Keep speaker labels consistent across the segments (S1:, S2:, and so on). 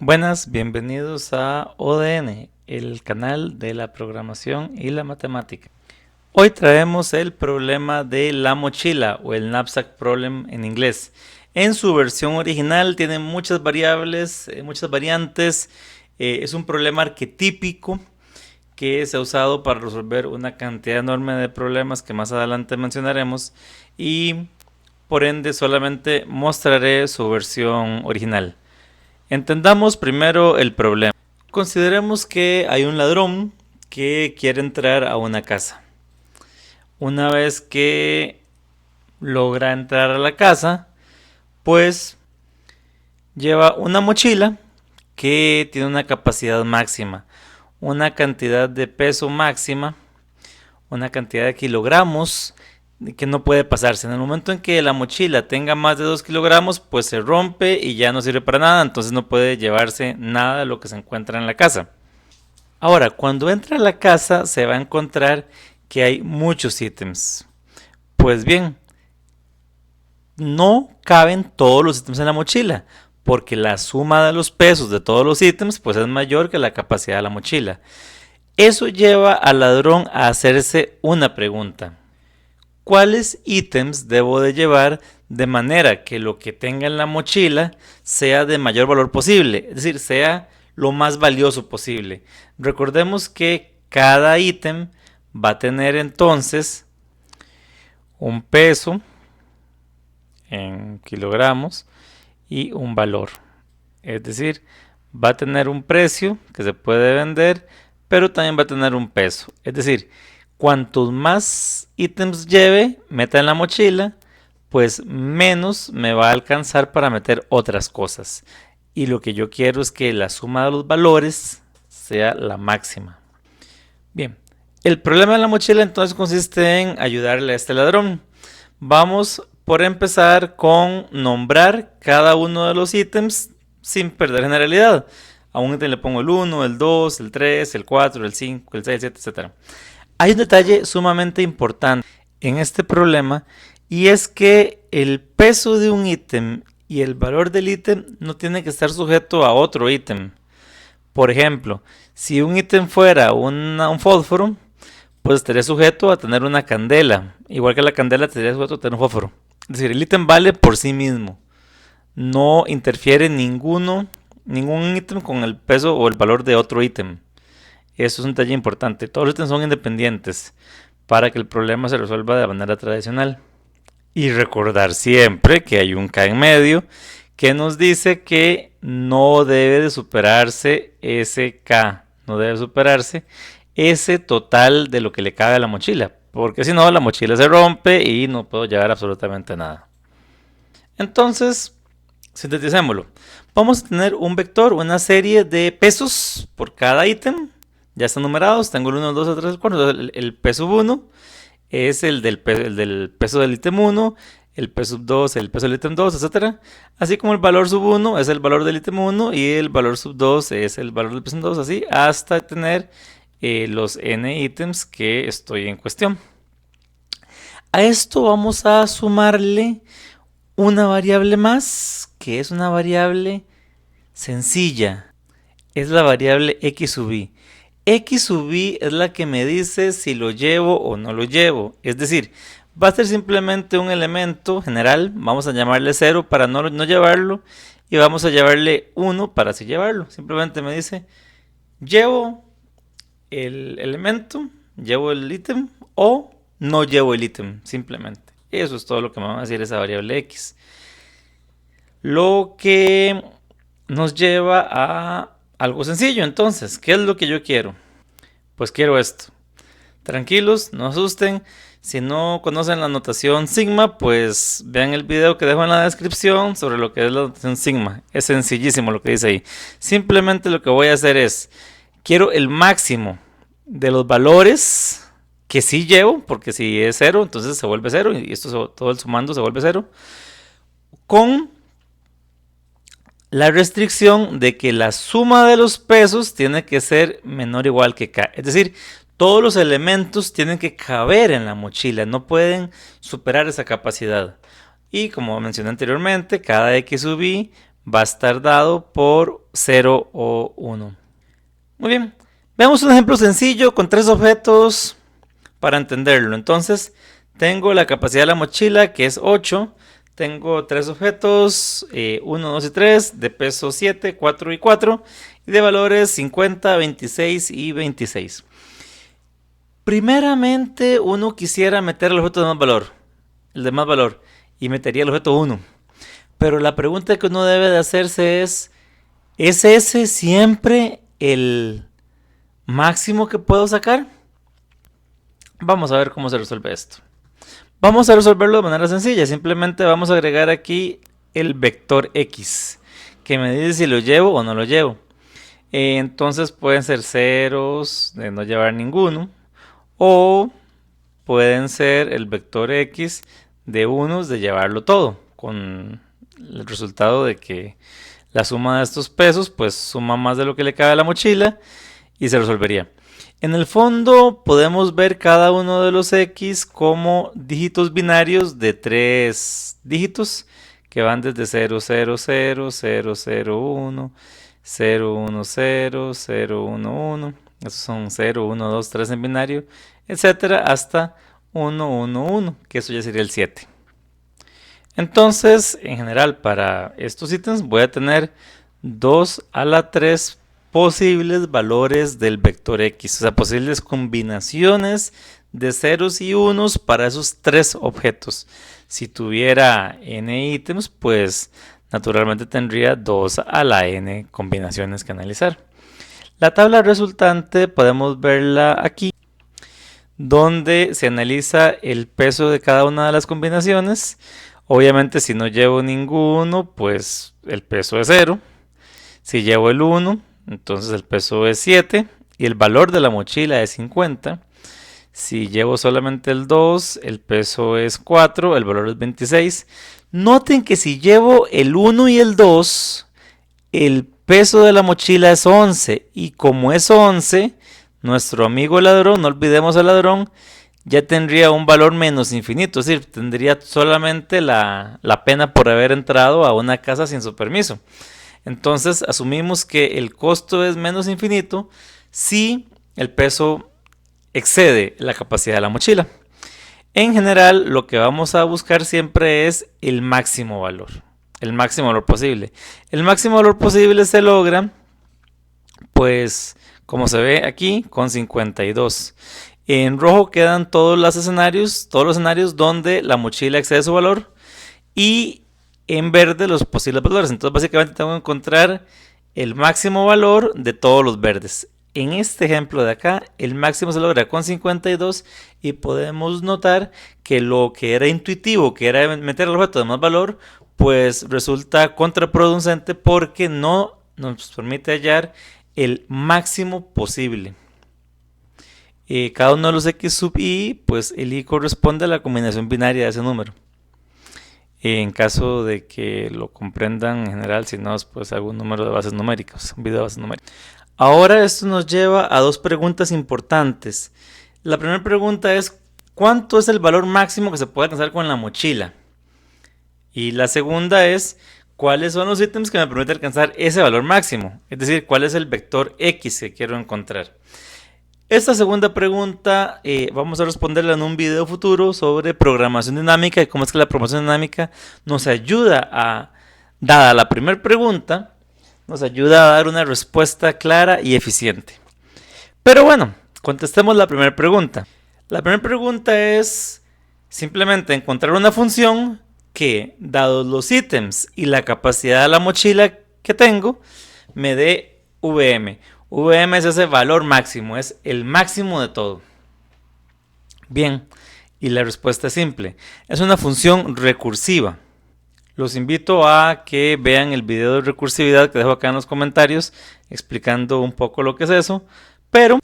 S1: Buenas, bienvenidos a ODN, el canal de la programación y la matemática. Hoy traemos el problema de la mochila o el knapsack problem en inglés. En su versión original tiene muchas variables, muchas variantes. Es un problema arquetípico que se ha usado para resolver una cantidad enorme de problemas que más adelante mencionaremos y por ende solamente mostraré su versión original. Entendamos primero el problema. Consideremos que hay un ladrón que quiere entrar a una casa. Una vez que logra entrar a la casa, pues lleva una mochila que tiene una capacidad máxima, una cantidad de peso máxima, una cantidad de kilogramos que no puede pasarse. En el momento en que la mochila tenga más de 2 kilogramos, pues se rompe y ya no sirve para nada, entonces no puede llevarse nada de lo que se encuentra en la casa. Ahora, cuando entra a la casa se va a encontrar que hay muchos ítems. Pues bien, no caben todos los ítems en la mochila, porque la suma de los pesos de todos los ítems pues es mayor que la capacidad de la mochila. Eso lleva al ladrón a hacerse una pregunta. ¿Cuáles ítems debo de llevar de manera que lo que tenga en la mochila sea de mayor valor posible? Es decir, sea lo más valioso posible. Recordemos que cada ítem va a tener entonces un peso en kilogramos y un valor. Es decir, va a tener un precio que se puede vender, pero también va a tener un peso. Es decir, cuantos más ítems lleve, meta en la mochila, pues menos me va a alcanzar para meter otras cosas. Y lo que yo quiero es que la suma de los valores sea la máxima. Bien, el problema de la mochila entonces consiste en ayudarle a este ladrón. Vamos por empezar con nombrar cada uno de los ítems sin perder generalidad. A un ítem le pongo el 1, el 2, el 3, el 4, el 5, el 6, el 7, etc. Hay un detalle sumamente importante en este problema y es que el peso de un ítem y el valor del ítem no tiene que estar sujeto a otro ítem. Por ejemplo, si un ítem fuera un fósforo, pues estaría sujeto a tener una candela, igual que la candela estaría sujeto a tener un fósforo. Es decir, el ítem vale por sí mismo, no interfiere ningún ítem con el peso o el valor de otro ítem. Eso es un detalle importante. Todos los ítems son independientes para que el problema se resuelva de manera tradicional. Y recordar siempre que hay un K en medio que nos dice que no debe de superarse ese K, no debe superarse ese total de lo que le cabe a la mochila, porque si no la mochila se rompe y no puedo llevar absolutamente nada. Entonces, sinteticémoslo. Vamos a tener un vector, una serie de pesos por cada ítem. Ya están numerados, tengo el 1, el 2, el 3, el 4. El peso 1 es el del peso del ítem 1, el peso 2 el peso del ítem 2, etc. Así como el valor sub 1 es el valor del ítem 1 y el valor sub 2 es el valor del peso 2, así hasta tener los n ítems que estoy en cuestión. A esto vamos a sumarle una variable más, que es una variable sencilla. Es la variable x sub i. X sub i es la que me dice si lo llevo o no lo llevo. Es decir, va a ser simplemente un elemento general. Vamos a llamarle 0 para no llevarlo. Y vamos a llevarle 1 para sí llevarlo. Simplemente me dice, llevo el elemento, llevo el ítem o no llevo el ítem. Simplemente. Eso es todo lo que me va a decir esa variable x. Lo que nos lleva a algo sencillo entonces. ¿Qué es lo que yo quiero? Pues quiero esto. Tranquilos, no asusten. Si no conocen la notación sigma, pues vean el video que dejo en la descripción sobre lo que es la notación sigma. Es sencillísimo lo que dice ahí. Simplemente lo que voy a hacer es, quiero el máximo de los valores que sí llevo, porque si es 0, entonces se vuelve 0 y esto todo el sumando se vuelve 0, con la restricción de que la suma de los pesos tiene que ser menor o igual que K. Es decir, todos los elementos tienen que caber en la mochila, no pueden superar esa capacidad. Y como mencioné anteriormente, cada x sub i va a estar dado por 0 o 1. Muy bien, veamos un ejemplo sencillo con 3 objetos para entenderlo. Entonces, tengo la capacidad de la mochila que es 8. Tengo 3 objetos, 1, 2 y 3, de peso 7, 4 y 4, y de valores 50, 26 y 26. Primeramente, uno quisiera meter el objeto de más valor, y metería el objeto 1. Pero la pregunta que uno debe de hacerse ¿es ese siempre el máximo que puedo sacar? Vamos a ver cómo se resuelve esto. Vamos a resolverlo de manera sencilla. Simplemente vamos a agregar aquí el vector X, que me dice si lo llevo o no lo llevo. Entonces pueden ser ceros de no llevar ninguno, o pueden ser el vector X de unos de llevarlo todo, con el resultado de que la suma de estos pesos pues suma más de lo que le cabe a la mochila y se resolvería. En el fondo podemos ver cada uno de los X como dígitos binarios de 3 dígitos que van desde 0, 0, 0, 0, 0, 1, 0, 1, 0, 0, 1, 1. Esos son 0, 1, 2, 3 en binario, etcétera, hasta 1, 1, 1, que eso ya sería el 7. Entonces, en general, para estos ítems voy a tener 2 a la 3 posibles valores del vector X, o sea, posibles combinaciones de ceros y unos para esos 3 objetos. Si tuviera n ítems, pues naturalmente tendría 2 a la n combinaciones que analizar. La tabla resultante podemos verla aquí, donde se analiza el peso de cada una de las combinaciones. Obviamente si no llevo ninguno, pues el peso es 0. Si llevo el 1, entonces el peso es 7 y el valor de la mochila es 50. Si llevo solamente el 2, el peso es 4, el valor es 26. Noten que si llevo el 1 y el 2, el peso de la mochila es 11. Y como es 11, nuestro amigo ladrón, no olvidemos al ladrón, ya tendría un valor menos infinito. Es decir, tendría solamente la pena por haber entrado a una casa sin su permiso. Entonces asumimos que el costo es menos infinito si el peso excede la capacidad de la mochila. En general, lo que vamos a buscar siempre es el máximo valor posible. El máximo valor posible se logra, pues, como se ve aquí, con 52. En rojo quedan todos los escenarios donde la mochila excede su valor, y en verde los posibles valores. Entonces básicamente tengo que encontrar el máximo valor de todos los verdes. En este ejemplo de acá, el máximo se logra con 52 y podemos notar que lo que era intuitivo, que era meter el objeto de más valor, pues resulta contraproducente porque no nos permite hallar el máximo posible. Cada uno de los X sub i, pues el i corresponde a la combinación binaria de ese número. En caso de que lo comprendan en general, si no, pues algún número de bases numéricas, un video de bases numéricas. Ahora esto nos lleva a dos preguntas importantes. La primera pregunta es, ¿cuánto es el valor máximo que se puede alcanzar con la mochila? Y la segunda es, ¿cuáles son los ítems que me permiten alcanzar ese valor máximo? Es decir, ¿cuál es el vector X que quiero encontrar? Esta segunda pregunta vamos a responderla en un video futuro sobre programación dinámica y cómo es que la programación dinámica nos ayuda dada la primera pregunta, nos ayuda a dar una respuesta clara y eficiente. Pero bueno, contestemos la primera pregunta. La primera pregunta es simplemente encontrar una función que, dados los ítems y la capacidad de la mochila que tengo, me dé VM. VM es ese valor máximo, es el máximo de todo. Bien, y la respuesta es simple. Es una función recursiva. Los invito a que vean el video de recursividad que dejo acá en los comentarios explicando un poco lo que es eso. Pero,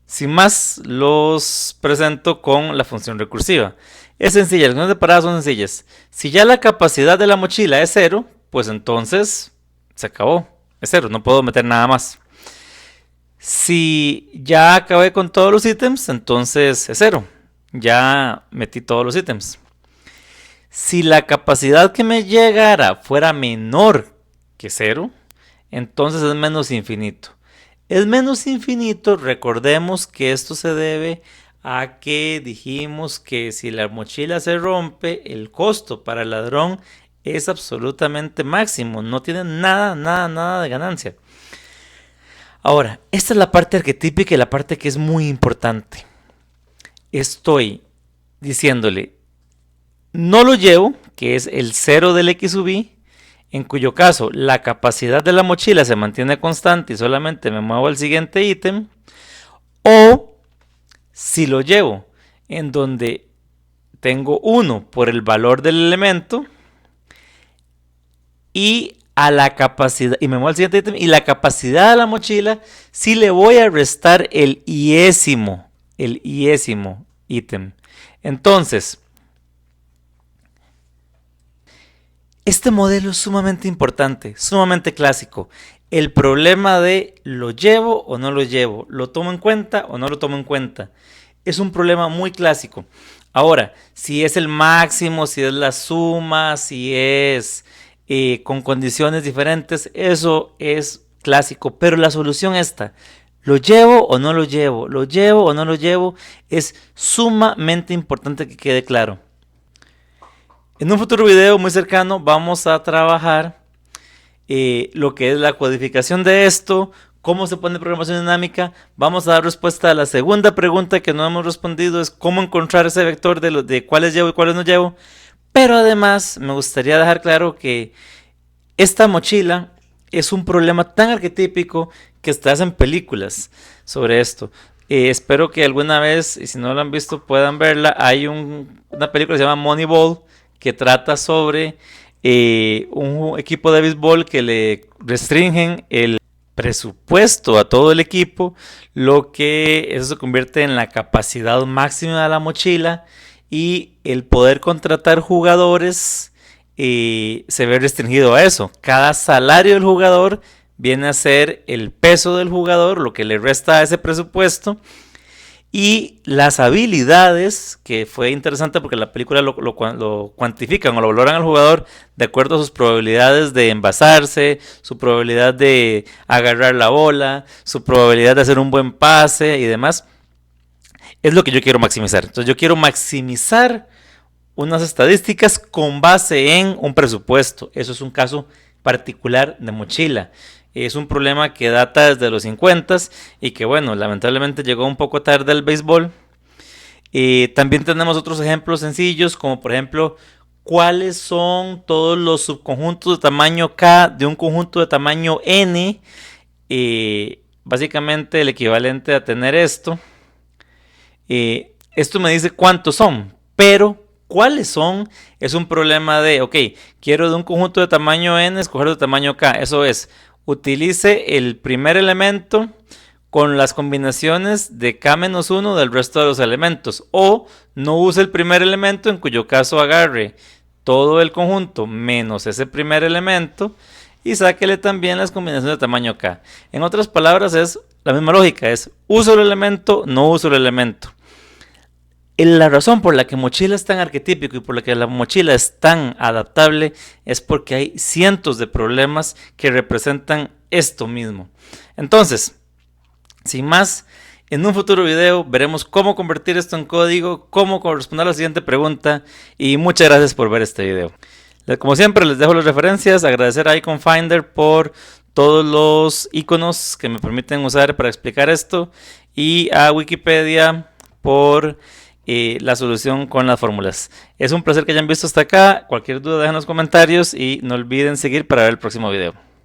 S1: sin más, los presento con la función recursiva. Es sencilla, las funciones de parada son sencillas. Si ya la capacidad de la mochila es 0, pues entonces se acabó. Es 0, no puedo meter nada más. Si ya acabé con todos los ítems, entonces es 0. Ya metí todos los ítems. Si la capacidad que me llegara fuera menor que 0, entonces es menos infinito. Es menos infinito, recordemos que esto se debe a que dijimos que si la mochila se rompe, el costo para el ladrón es absolutamente máximo, no tiene nada de ganancia. Ahora, esta es la parte arquetípica y la parte que es muy importante. Estoy diciéndole, no lo llevo, que es el 0 del x sub i, en cuyo caso la capacidad de la mochila se mantiene constante y solamente me muevo al siguiente ítem, o si lo llevo en donde tengo 1 por el valor del elemento y a la capacidad, y me muevo al siguiente ítem, y la capacidad de la mochila sí le voy a restar el iésimo ítem. Entonces, este modelo es sumamente importante, sumamente clásico. El problema de ¿lo llevo o no lo llevo? ¿Lo tomo en cuenta o no lo tomo en cuenta? Es un problema muy clásico. Ahora, si es el máximo, si es la suma, si es con condiciones diferentes, eso es clásico. Pero la solución está, ¿lo llevo o no lo llevo? ¿Lo llevo o no lo llevo? Es sumamente importante que quede claro. En un futuro video muy cercano vamos a trabajar lo que es la codificación de esto, cómo se pone programación dinámica. Vamos a dar respuesta a la segunda pregunta que no hemos respondido, es cómo encontrar ese vector de cuáles llevo y cuáles no llevo. Pero además me gustaría dejar claro que esta mochila es un problema tan arquetípico que hasta hacen películas sobre esto. Espero que alguna vez, y si no lo han visto, puedan verla. Hay una película que se llama Moneyball, que trata sobre un equipo de béisbol que le restringen el presupuesto a todo el equipo, lo que eso se convierte en la capacidad máxima de la mochila y el poder contratar jugadores se ve restringido a eso. Cada salario del jugador viene a ser el peso del jugador, lo que le resta a ese presupuesto. Y las habilidades, que fue interesante porque la película lo cuantifican o lo valoran al jugador de acuerdo a sus probabilidades de envasarse, su probabilidad de agarrar la bola, su probabilidad de hacer un buen pase y demás. Es lo que yo quiero maximizar. Entonces yo quiero maximizar unas estadísticas con base en un presupuesto. Eso es un caso particular de mochila. Es un problema que data desde los 50 y que, bueno, lamentablemente llegó un poco tarde al béisbol. También tenemos otros ejemplos sencillos, como por ejemplo, ¿cuáles son todos los subconjuntos de tamaño K de un conjunto de tamaño N? Básicamente el equivalente a tener esto. Esto me dice cuántos son, pero ¿cuáles son? Es un problema de, ok, quiero de un conjunto de tamaño N escoger de tamaño K. Eso es, utilice el primer elemento con las combinaciones de K-1 del resto de los elementos, o no use el primer elemento, en cuyo caso agarre todo el conjunto menos ese primer elemento y sáquele también las combinaciones de tamaño K. En otras palabras es la misma lógica, es uso el elemento, no uso el elemento. La razón por la que mochila es tan arquetípico y por la que la mochila es tan adaptable es porque hay cientos de problemas que representan esto mismo. Entonces, sin más, en un futuro video veremos cómo convertir esto en código, cómo responder a la siguiente pregunta y muchas gracias por ver este video. Como siempre les dejo las referencias, agradecer a Icon Finder por todos los iconos que me permiten usar para explicar esto y a Wikipedia por la solución con las fórmulas. Es un placer que hayan visto hasta acá. Cualquier duda dejen en los comentarios y no olviden seguir para ver el próximo video.